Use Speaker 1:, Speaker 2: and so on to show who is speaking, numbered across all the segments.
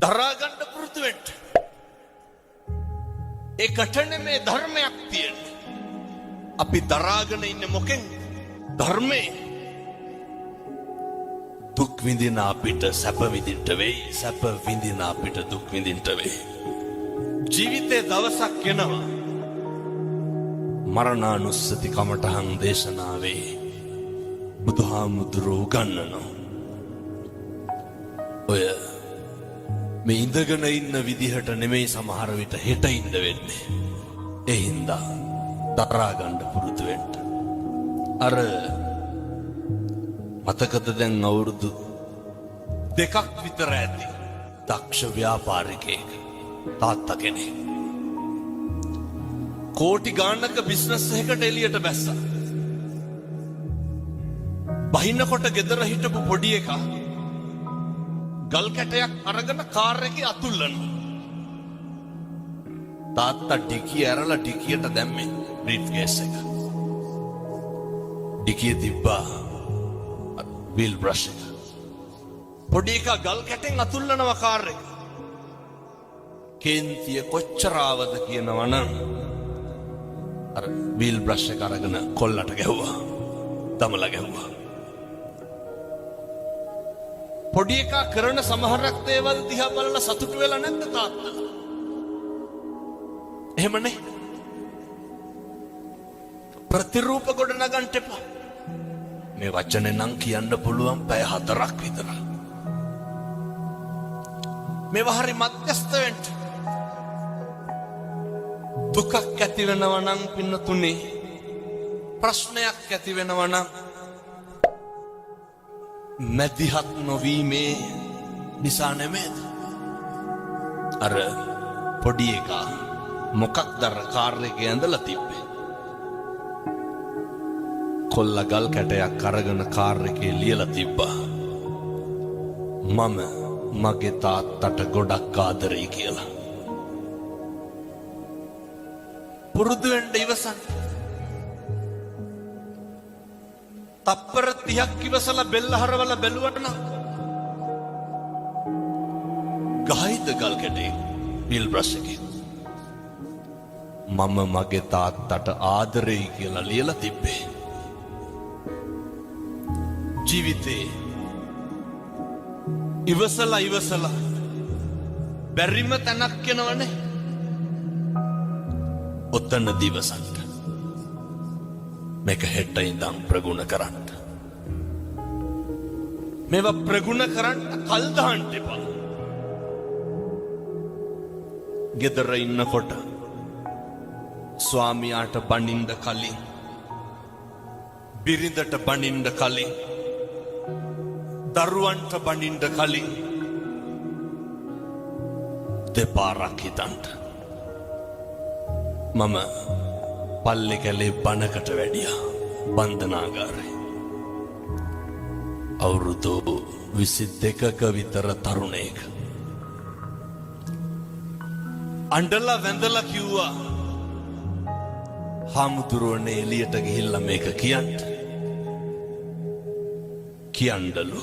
Speaker 1: දරා ගන්න පුරුදු වෙන්න. ඒකටනේ මේ ධර්මයක් තියෙන්නේ. අපි දරාගෙන ඉන්නේ මොකෙන්? ධර්මේ. දුක් විඳින අපිට සැප විඳින්න වෙයි, සැප විඳින අපිට දුක් විඳින්න වෙයි. ජීවිතේ දවසක් එනවා මරණානුස්සති කමඨහං දේශනාවේ බුදුහාමුදුරුවෝ උගන්වනවා. ඔය මේ ඉඳගෙන ඉන්න විදිහට නෙමෙයි සමහර විට හෙට ඉඳ වෙන්නේ. ඒ හින්දා දරා ගන්න පුරුදු වෙන්න. අර මතකද දැන් අවුරුදු 2ක් විතර ඇති දක්ෂ ව්‍යාපාරිකයෙක් තාත්තා කෙනෙක් කෝටි ගාණක බිස්නස් එකකට එළියට බැස්සා. බහින්නකොට ගෙදර හිටපු පොඩි එකා ගල් කැටයක් අරගෙන කාර් එකේ අතුල්ලනවා. තාත්තා ඩිකිය ඇරලා ඩිකියට දැම්මේ බ්‍රීෆ් කේස් එක. ඩිකිය තිබ්බා වීල් බ්‍රෂ් එක. පොඩි එකා ගල් කැටෙන් අතුල්ලනවා කාර් එක. කේන්තිය කොච්චර ආවද කියනවනම් අර වීල් බ්‍රෂ් එක අරගෙන කොල්ලට ගැහුවා. දමලා ගැහුවා. පොඩි එකා කරන සමහරක් දේවල් දිහා බලලා සතුටු වෙලා නැද්ද තාත්තා? එහෙමනේ. ප්‍රතිරූප ගොඩ නගන්න එපා. මේ වචනේ නම් කියන්න පුළුවන් පැය 4ක් විතර. මේව හරි මධ්‍යස්ථ වෙන්න. දුකක් ඇති වෙනවා නම් පින්නතුනේ, ප්‍රශ්නයක් ඇති වෙනවා නම් මැදිහත් නොවීමේ නිසා නෙමෙයිද? අර පොඩි එකා මොකක්ද අර කාර් එකේ ඇඳලා තිබ්බේ? කොල්ල ගල් කැටයක් අරගෙන කාර් එකේ ලියලා තිබ්බා. මම මගේ තාත්තට ගොඩක් ආදරෙයි කියලා. පුරුදු වෙන්න ඉවසන්න. තප්පර 30ක් ඉවසලා බෙල්ල හරවලා බැලුවට නම් ගහයිද ගල් කැටේ වීල් බ්‍රෂ් එකේ? මම මගේ තාත්තට ආදරෙයි කියලා ලියලා තිබ්බේ. ජීවිතේ ඉවසලා බැරිම තැනක් යනවනේ. ඔතන දිවසන්ට මේක හෙට ඉඳන් ප්‍රගුණ කරන්න. මේවා ප්‍රගුණ කරන්න කල් දාන්න එපා. ගෙදර ඉන්නකොට ස්වාමියාට බනින්න කලින්, බිරිඳට බනින්න කලින්, දරුවන්ට බනින්න කලින් දෙපාරක් හිතන්න. මම පල්ලෙ කැලේ බණකට වැඩියා බන්ධනාගාරේ. අවුරුදු 22ක විතර තරුණයෙක්. අඬලා වැඳලා කිව්වා, හාමුදුරුවනේ එළියට ගිහිල්ලා මේක කියන්න. කියන්නලු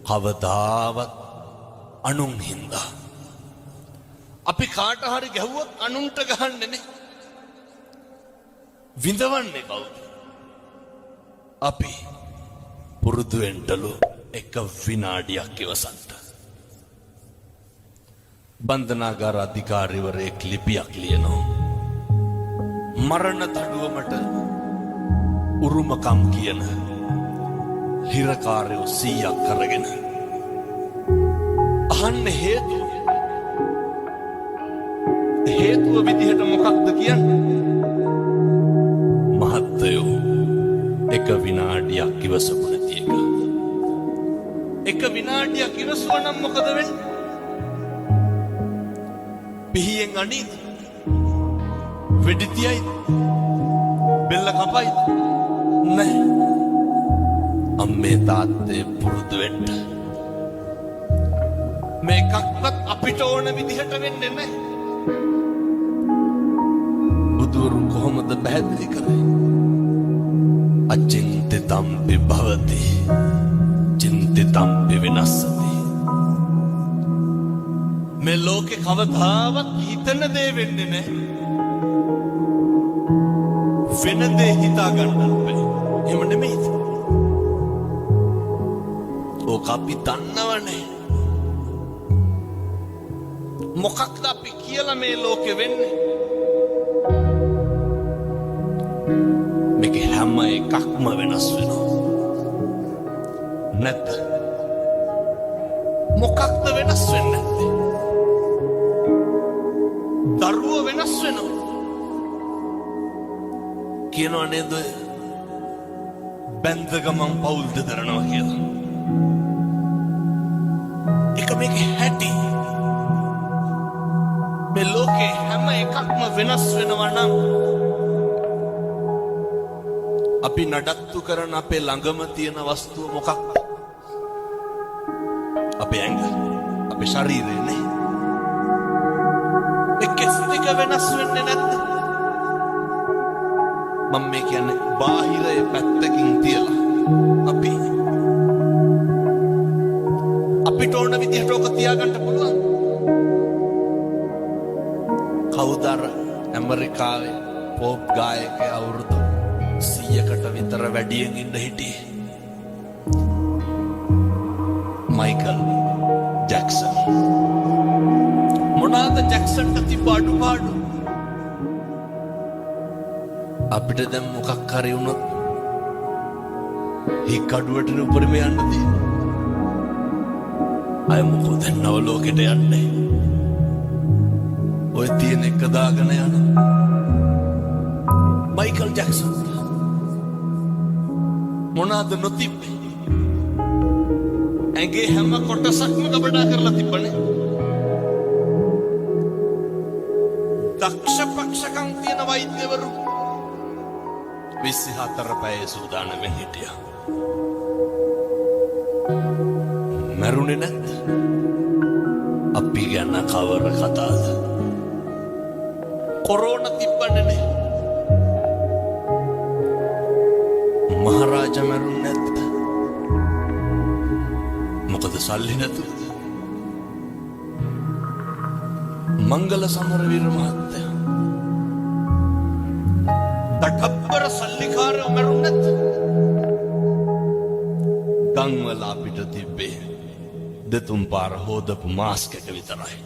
Speaker 1: කවදාවත් අනුන් හින්දා. අපි කාට හරි ගැහුවොත් අනුන්ට ගහන්නේ නේ. විඳවන්නේ කවුද? අපි. පුරුදු වෙන්නලු එක විනාඩියක් ඉවසන්න. බන්ධනාගාර අධිකාරිවරයෙක් ලිපියක් ලියනවා. මරණ දඬුවමට උරුමකම් කියන හිරකාරයෝ 100ක් කරගෙන අහන්න හේතුව විදිහට මොකක්ද කියන්නේ? මහත්තයෝ එක විනාඩියක් ඉවසපු නැති එක. එක විනාඩියක් ඉවසුවා නම් මොකද වෙන්නේ? පිහියෙන් අනිත් වෙඩි තියයිද? බෙල්ල කපයිද? නැහැ. අම්මේ තාත්තේ පුරුදු වෙන්න. මේකක්වත් අපිට ඕන විදිහට වෙන්නේ නැහැ. බුදුරුන් කොහොමද පැහැදිලි කරේ? අචින්තිතම්පි භවති චින්තිතම්පි විනස්සති. මේ ලෝකේ කවදාවත් හිතන දේ වෙන්නේ නැහැ. වෙන දේ හිතා ගන්නත් බෑ. එහෙම නෙමෙයිද? ඕක අපි දන්නවනේ. මොකක්ද අපි කියලා මේ ලෝකෙ වෙන්නේ? මේක හැම එකක්ම වෙනස් වෙනවා. නැත්ද? මොකක්ද වෙනස් වෙන්නේ නැත්තේ? දරුවෝ වෙනස් වෙනවා. කියනවා නේද? බැඳ ගමන් පවුල් දෙදරනවා කියලා. ඒක මේකේ හැටි. මේ ලෝකේ හැම එකක්ම වෙනස් වෙනවා නම් අපි නඩත්තු කරන අපේ ළඟම තියෙන වස්තුව මොකක්ද? අපේ ඇඟ, අපේ ශරීරය නේ. ඒ කෙස් දෙක වෙනස් වෙන්නේ නැද්ද? මම මේ කියන්නේ බාහිරයේ පැත්තකින් තියලා අපිට ඕන විදිහට ඕක තියාගන්න පුළුවන්. කවුද අර ඇමරිකාවේ පොප් ගායකයා අවුරුදු 100කට විතර වැඩියෙන් ඉන්න හිටියේ? Michael Jackson. මොනවාද ජැක්සන්ට තිබ්බ අඩුපාඩු? අපිට දැන් මොකක් හරි වුණොත් හික්කඩුවට උඩරම යන්න තියෙනවා. අය මොකද නව ලෝකෙට යන්නේ? ඔය තියෙන එක දාගෙන යන මයිකල් ජැක්සන් මොනවාද නොතිබ්බේ? ඇගේ හැම කොටසක්ම ගබඩා කරලා තිබ්බනේ. දක්ෂ පක්ෂකම් තියෙන වෛද්‍යවරු 24 පැය සූදානම්ෙන් හිටියා. මරුනේ නැත්ද? අපි ගැන කවර කතාවද? කොරෝනා තිබ්බනේ නේ. මහරජා මරුනේ නැත්ද? මොකද සල්ලි නැතුව? මංගල සමරවීර මහත්තයා තට්ටප්පර සල්ලිකාරයෝ මරුනේ නැත්ද? ගම්වල අපිට තිබ්බේ දෙතුන් පාර හොදපු මාස්ක් එක විතරයි.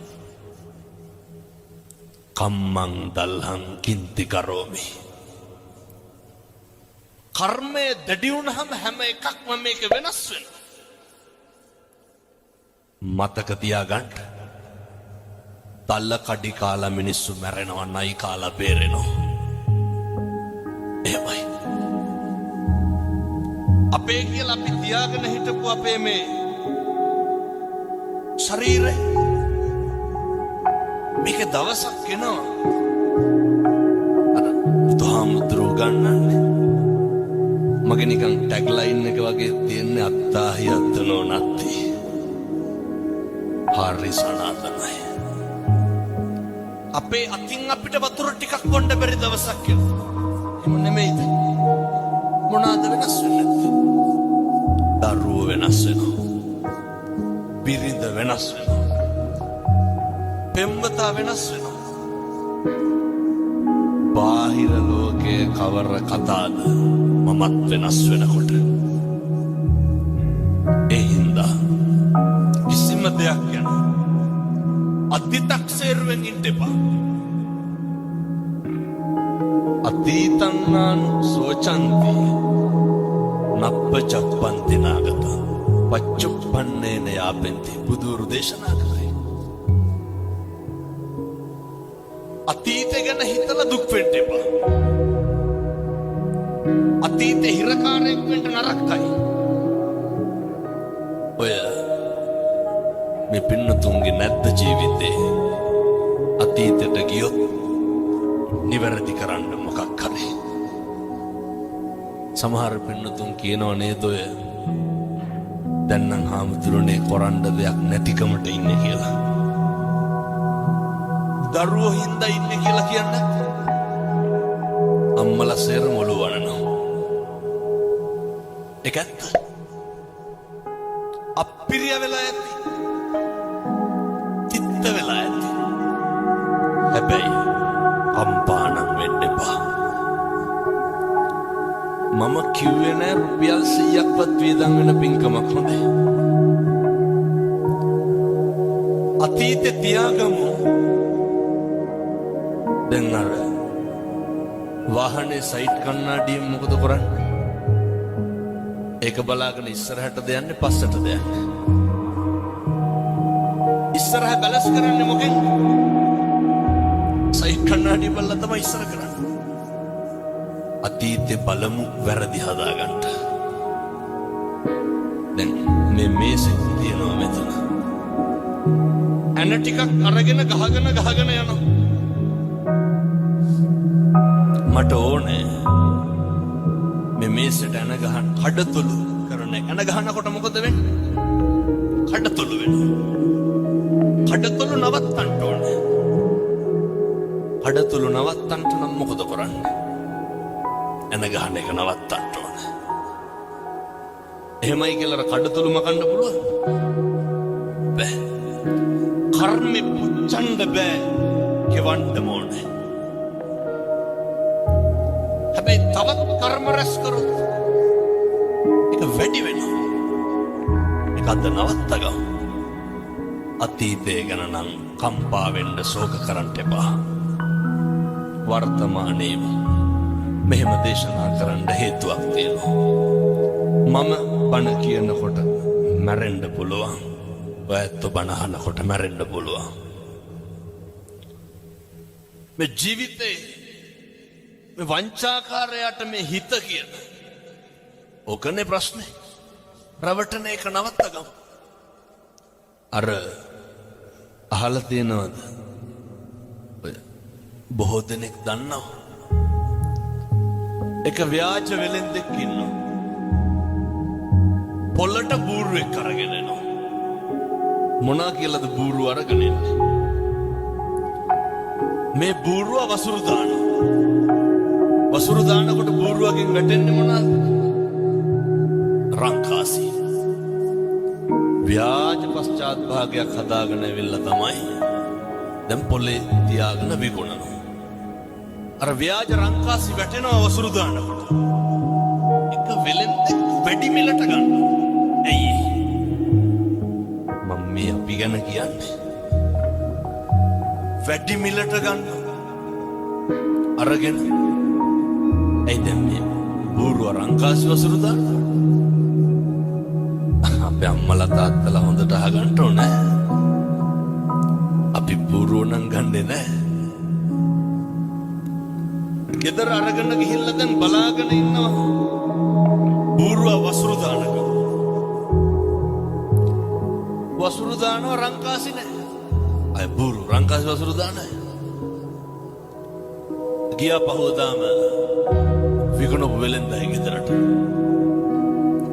Speaker 1: කම්මං දල්හං කින්ති කරෝමි. කර්මය දැඩි වුණාම හැම එකක්ම මේක වෙනස් වෙනවා. මතක තියාගන්න. තල්ල කඩි කාලා මිනිස්සු මැරෙනවා, නයි කාලා බේරෙනවා. එහෙමයි. අපේ කියලා අපි තියාගෙන හිටපු අපේ මේ ශරීරය මේක දවසක් එනවා. අර බුදුහාමුදුරුවෝ ගන්නන්නේ මගේ නිකන් ටැග්ලයින් එක වගේ තියෙන්නේ අත්තාහි අත්තනෝ නැති. හරි සනාතනයි. අපේ අතින් අපිට වතුර ටිකක් බොන්න බැරි දවසක් එනවා. එහෙම නෙමෙයිද? මොනවාද වෙනස් වෙන්නේ? දරුවෝ වෙනස් වෙනවා. බිරිඳ වෙනස් වෙනවා. පෙම්වතා වෙනස් වෙනවා. බාහිර ලෝකයේ කවර කතාද මමත් වෙනස් වෙනකොට. ඒ හින්දා කිසිම දෙයක් ගැන අතිතක්සේරුවෙන් ඉන්න එපා. අතීතං සෝචන්ති නප්පචප්පන්ති නාගත පච්චුප්පන්නේන යාපෙන්ති. බුදුරු දේශනා කරේ. අතීතය ගැන හිතලා දුක් වෙන්න එපා. අතීතේ හිරකාරයෙක් වෙන්න නරකයි. ඔය මේ පින්නතුන්ගේ නැද්ද ජීවිතේ අතීතයට ගියොත් නිවැරදි කරන්න මොකක් හරි. සමහර පින්නතුන් කියනවා නේද ඔය දැන් නම් හාමුදුරනේ කරන්න දෙයක් නැතිකමට ඉන්නේ කියලා. දරුවෝ හින්දා ඉන්නේ කියලා කියන්නේ අම්මලා සේර මොළු වනනවා. ඒක ඇත්ත. අප්පිරිය වෙලා ඇති. තිත්ත වෙලා ඇති. හැබැයි කම්පානම් වෙන්න එපා. මම කිව්වේ නෑ රුපියල් 100ක්වත් වියදම් වෙන පින්කමක් හොඳයි. අතීතේ තියාගමු. දැන් අර වාහනේ සයිඩ් කන්නඩියෙන් මොකද කරන්නේ? ඒක බලාගෙන ඉස්සරහටද යන්නේ පස්සටද යන්නේ? ඉස්සරහ බැලන්ස් කරන්නේ මොකෙන්ද? සයිඩ් කන්නඩිය බලලා තමයි ඉස්සර කරන්නේ. අතීතේ බලමු වැරදි හදාගන්න. දැන් මේ මේසෙ තියෙනවා මෙතන. ඇන ටිකක් අරගෙන ගහගෙන යනවා. මට ඕනේ මේ මේසෙට ඇන ගහන කඩතොළු කරන ඇන ගහනකොට මොකද වෙන්නේ? කඩතොළු වෙනවා. කඩතොළු නවත්තන්න ඕනේ. කඩතොළු නවත්තන්න නම් මොකද කරන්නේ? ඇන ගහන එක නවත්තන්න ඕනේ. එහෙමයි කියලා කඩතොළු මකන්න පුළුවන්? බෑ. කර්මෙ පුච්චන්න බෑ. කෙවන්න ඕනේ. හැබැයි තවත් කර්ම රැස් කරොත් ඒක වැඩි වෙනවා. ඒක අද නවත්තගමු. අතීතය ගැන නම් කම්පා වෙන්න ශෝක කරන්න එපා. වර්තමානයේම මෙහෙම දේශනා කරන්න හේතුවක් තියෙනවා. මම බණ කියනකොට මැරෙන්න පුළුවන්. ඔයත් බණ අහනකොට මැරෙන්න පුළුවන්. මේ ජීවිතේ මේ වංචාකාරයාට මේ හිත කියන ඕකනේ ප්‍රශ්නේ. රවටන එක නවත්තගමු. අර අහලා තියෙනවද? බොහෝ දෙනෙක් දන්නවා. එක ව්‍යාජ වෙලෙන්දෙක් ඉන්නවා. පොල්ලට බූරුවෙක් අරගෙන එනවා. මොනා කියලාද බූරුව අරගෙන එන්නේ? මේ බූරුව වසුරු දානවා. වසුරු දානකොට බූරුවගෙන් වැටෙන්නේ මොනවාද? රංකාසි. ව්‍යාජ පශ්චාත් භාගයක් හදාගෙන ඇවිල්ලා තමයි දැන් පොලේ තියාගෙන විකුණනවා. අර ව්‍යාජ රංකාසි වැටෙනවා වසුරු දානකොට. එක වෙලෙන්දෙක් වැඩි මිලට ගන්නවා. ඇයි? මම මේ අපි ගැන කියන්නේ. වැඩි මිලට ගන්නවා. අරගෙන ඇයි දැන් මේ බූරුව රංකාසි වසුරු දානවා? අපේ අම්මලා තාත්තලා හොඳට අහගන්න ඕනේ. අපි බූරුව නම් ගන්නෙ නෑ. ගෙදර අරගෙන ගිහිල්ලා දැන් බලාගෙන ඉන්නවා බූරුව වසුරු දානක. වසුරු දානවා රංකාසි නෑ. අය බූරුව රංකාසි වසුරු දානයි. ගියා පහුවදාම විකුණපු වෙලෙන්දයි ගෙදරට.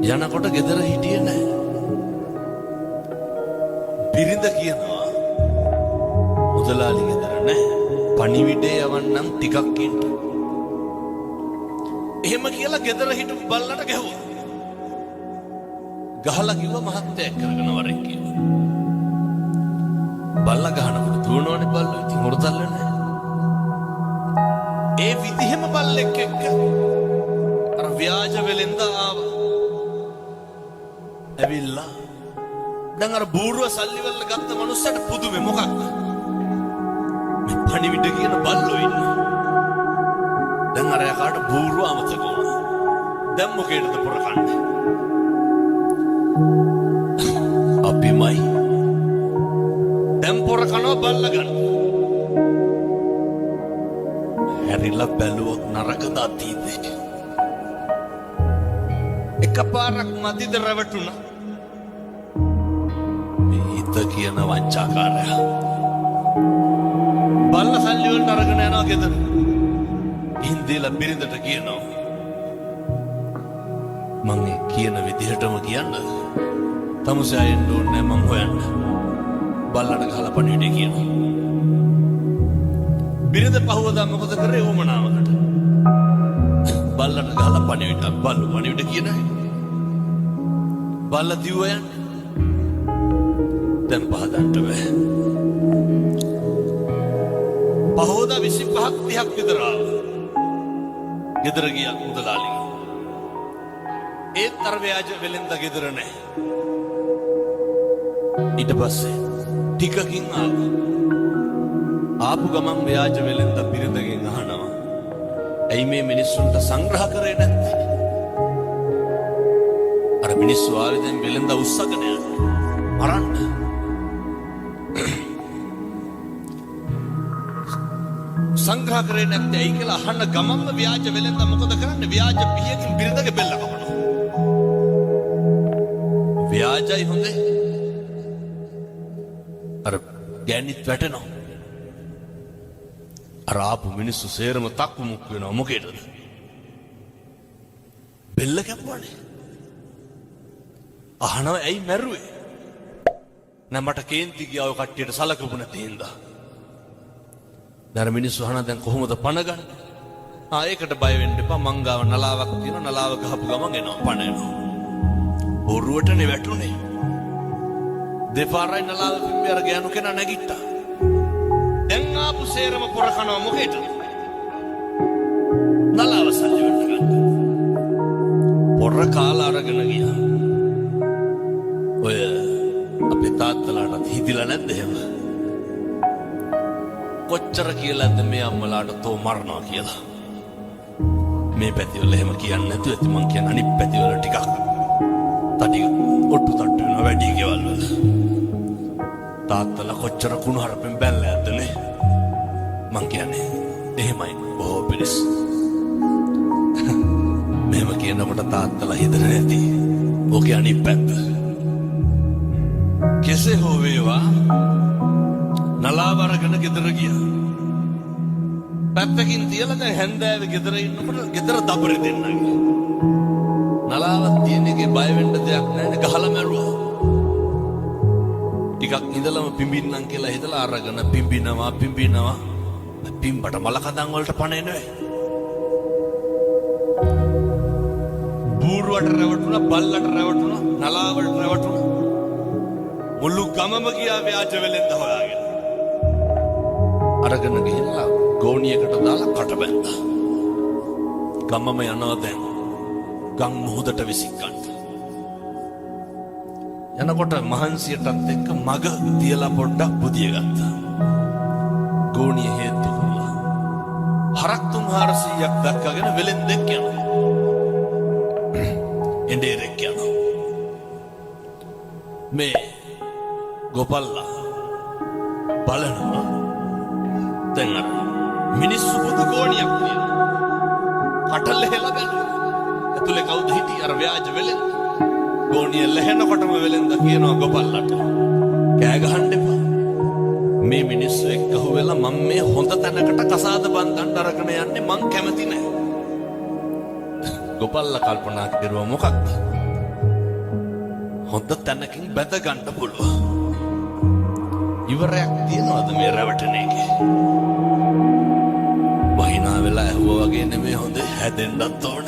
Speaker 1: යනකොට ගෙදර හිටියේ නෑ. බිරිඳ කියනවා මුදලාලි ගෙදර නෑ. පණිවිඩේ යවන්නම් ටිකක් ඉන්න. එහෙම කියලා ගෙදර හිටපු බල්ලට ගැහුවා. ගහලා කිව්වා මහත්තයා කරගෙන වරෙන් කියලා. බල්ලා ගහනකොට දුවනවනේ බල්ලෝ. ඉතින් හොරතල්ල නෑ. ඒ විදිහෙම බල්ලෙක් එක්ක අර ව්‍යාජ වෙලෙන්ද ආවා. ඇවිල්ලා දැන් අර බූරුව සල්ලි වල ගත්ත මනුස්සයට පුදුමේ මොකක්ද? මේ පණිවිඩ කියන බල්ලෝ ඉන්නවා. දැන් අර යකාට බූරුව අමතක වුණා. දැන් මොකේද පොරකන්නේ? අපිමයි. දැන් පොරකනවා බල්ලා ගන්න. හැරිලා බැලුවොත් නරකද අතීතේ. එකපාරක් මදිද රැවටුණා. මේ හිත කියන වංචාකාරයා. බල්ලා සල්ලි වලට අරගෙන යනවා ගෙදර. ඉන්දීලා බිරිඳට කියනවා මම කියන විදිහටම කියන්නද? තමුසේ ආයෙත් ඕනේ මං හොයන්න. බල්ලට ගහලා පණිවිඩේ කියනවා. බිරිඳ පහුවදා මොකද කරේ? උමනාවකට බල්ලට ගහලා පණිවිඩ කියනයි. බල්ලා දිව්ව යන්නේ. දැන් පහදන්න බෑ. පහෝදා 25ක් 30ක් විතර ආවා. ගෙදර ගියා මුදලාලි. ඒත් අර ව්‍යාජ වෙලෙන්ද ගෙදර නැහැ. ඊට පස්සේ ටිකකින් ආවා. ආපු ගමන් ව්‍යාජ වෙලෙන්ද බිරිඳගෙන් අහනවා. ඇයි මේ මිනිස්සුන්ට සංග්‍රහ කරේ නැත්තේ? අර මිනිස්සු ආවේ දැන් වෙලෙන්ද උස්සගෙන යනවා. මරන්න. සංග්‍රහ කරේ නැත්තේ ඇයි කියලා අහන්න ගමන්ම ව්‍යාජ වෙලෙන්ද මොකද කරන්නේ? ව්‍යාජ පිහකින් බිරිඳගේ බෙල්ල කපනවා. ව්‍යාජයි හොඳේ. අර ගෑනිත් වැටෙනවා. අර ආපු මිනිස්සු සේරම තක්කු මුක් වෙනවා. මොකේද? බෙල්ල කැපුවානේ. අහනවා ඇයි මැරුවේ? නෑ මට කේන්ති ගියා ඔය කට්ටියට සලකපු නැති හින්දා. දැන් මිනිස්සු අහන දැන් කොහොමද පණ ගන්න? ඒකට බය වෙන්න එපා. මං ගාව නලාවක් තියෙනවා. නලාව ගහපු ගමන් එනවා පණ එනවා. බොරුවටනේ වැටුනේ. දෙපාරයි නලාව පිම්බේ අර ගෑනු කෙනා නැගිට්ටා. දැන් ආපු සේරම පොර කනවා මොකේද? නලාව සල්ලි වෙන්න ගන්න. පොර කාලා අරගෙන ගියා. ඔය අපේ තාත්තලාට හිතිලා නැද්ද එහෙම? කොච්චර කියලාද මේ අම්මලාට තෝ මරනවා කියලා. මේ පැතිවල එහෙම කියන්නේ නැතුව ඇති. මං කියන අනිත් පැතිවල ටිකක් තඩි ඔට්ටු තට්ටු වෙනවා වැඩි ගෙවල් වල. තාත්තලා කොච්චර කුණු හරපෙන් බැලලා ඇද්දනේ. මං කියන්නේ එහෙමයි බොහෝ පිරිස්. මෙහෙම කියනකොට තාත්තලා හිතන්නේ නැති. ඕකේ අනිත් පැත්ත. කෙසේ හෝ වේවා නලාව අරගෙන ගෙදර ගියා. පැත්තකින් තියලා දැන් හැන්දෑවේ ගෙදර ඉන්නකොට ගෙදර දබරේ දෙන්නා ගියා. නලාවක් තියෙන එකේ බය වෙන්න දෙයක් නැහැ. ගහලා මැරුවා. ටිකක් ඉඳලම පිඹින්නම් කියලා හිතලා අරගෙන පිඹිනවා. පිඹට මල කඳන් වලට පණ එනවා. බූරුවට රැවටුණා, බල්ලට රැවටුණා, නලාවට රැවටුණා. මුළු ගමම ගියා ව්‍යාජ වෙලෙන්ද හොයාගෙන. අරගෙන ගිහිල්ලා ගෝණියකට දාලා කට බැන්දා. ගමම යනවා දැන් ගම් මුහුදට විසිකන්න. යනකොට මහන්සියටත් එක්ක මග තියලා පොඩ්ඩක් බුදිය ගත්තා. ගෝණිය හේතු කළා. හරක් 300ක් දක්කගෙන වෙලෙන්දෙක් යනවා. එඬේරෙක් යනවා. මේ ගෝපල්ලා බලනවා. දැන් අර මිනිස්සු බුදු ගෝණියක් තියෙනවා. කටල හෙලා බැලුවා. ඇතුලේ කවුද හිටියේ? අර ව්‍යාජ වෙලෙන්ද. ගෝණිය ලැහෙනකොටම වෙලෙන්ද කියනවා ගෝපල්ලාට. කෑ ගහන්න එපා. මේ මිනිස්සු එක්ක හුවෙලා මම මේ හොඳ තැනකට කසාද බන්දන්න අරගෙන යන්නේ මං කැමති නෑ. ගෝපල්ලා කල්පනා කරුවා මොකක්ද? හොඳ තැනකින් බැඳ ගන්න පුළුවන්. ඉවරයක් තියනවාද මේ රැවටෙන එකේ? වහිනා වෙලා ඇහුවා වගේ නෙමෙයි හොඳ හැදෙන්නත් ඕන.